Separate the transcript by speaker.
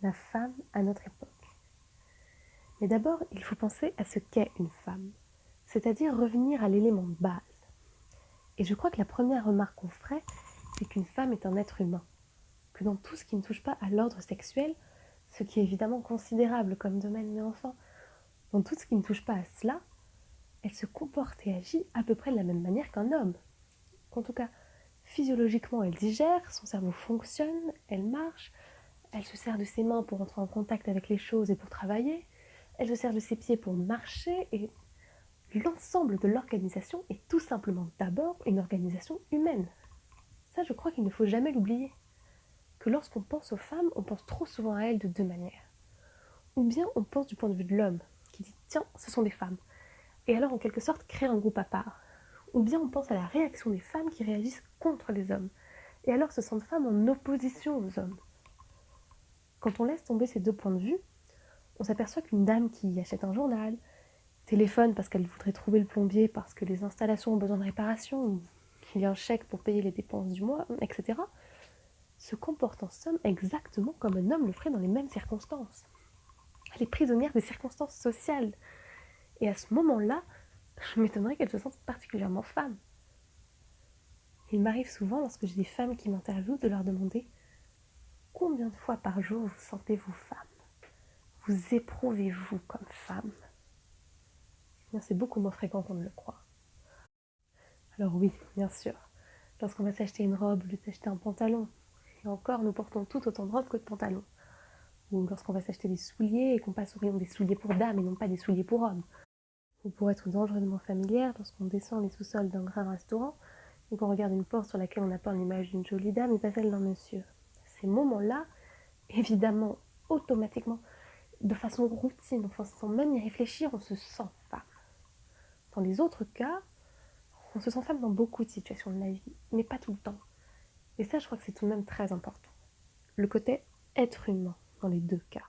Speaker 1: la femme à notre époque. Mais d'abord, il faut penser à ce qu'est une femme, c'est-à-dire revenir à l'élément de base. Et je crois que la première remarque qu'on ferait, c'est qu'une femme est un être humain, que dans tout ce qui ne touche pas à l'ordre sexuel, ce qui est évidemment considérable comme domaine, mais enfin, dans tout ce qui ne touche pas à cela, elle se comporte et agit à peu près de la même manière qu'un homme. En tout cas, physiologiquement, elle digère, son cerveau fonctionne, elle marche, elle se sert de ses mains pour entrer en contact avec les choses et pour travailler, elle se sert de ses pieds pour marcher, et l'ensemble de l'organisation est tout simplement d'abord une organisation humaine. Ça, je crois qu'il ne faut jamais l'oublier. Que lorsqu'on pense aux femmes, on pense trop souvent à elles de deux manières. Ou bien on pense du point de vue de l'homme, qui dit tiens, ce sont des femmes, et alors en quelque sorte crée un groupe à part. Ou bien on pense à la réaction des femmes qui réagissent contre les hommes, et alors ce sont des femmes en opposition aux hommes. Quand on laisse tomber ces deux points de vue, on s'aperçoit qu'une dame qui achète un journal, téléphone parce qu'elle voudrait trouver le plombier parce que les installations ont besoin de réparation, ou qu'il y a un chèque pour payer les dépenses du mois, etc., se comporte en somme exactement comme un homme le ferait dans les mêmes circonstances. Elle est prisonnière des circonstances sociales. Et à ce moment-là, je m'étonnerais qu'elle se sente particulièrement femme. Il m'arrive souvent, lorsque j'ai des femmes qui m'interviewent, de leur demander « Combien de fois par jour vous sentez-vous femme? Vous éprouvez-vous comme femme ?» Eh bien, c'est beaucoup moins fréquent qu'on ne le croit. Alors oui, bien sûr, lorsqu'on va s'acheter une robe, au lieu de s'acheter un pantalon, et encore, nous portons tout autant de robes que de pantalons. Ou lorsqu'on va s'acheter des souliers et qu'on passe au rayon des souliers pour dames et non pas des souliers pour hommes. Ou pour être dangereusement familière, lorsqu'on descend les sous-sols d'un grand restaurant et qu'on regarde une porte sur laquelle on a peint l'image d'une jolie dame et pas celle d'un monsieur. Ces moments-là, évidemment, automatiquement, de façon routine, enfin sans même y réfléchir, on se sent femme. Dans les autres cas, on se sent femme dans beaucoup de situations de la vie, mais pas tout le temps. Et ça, je crois que c'est tout de même très important. Le côté être humain dans les deux cas.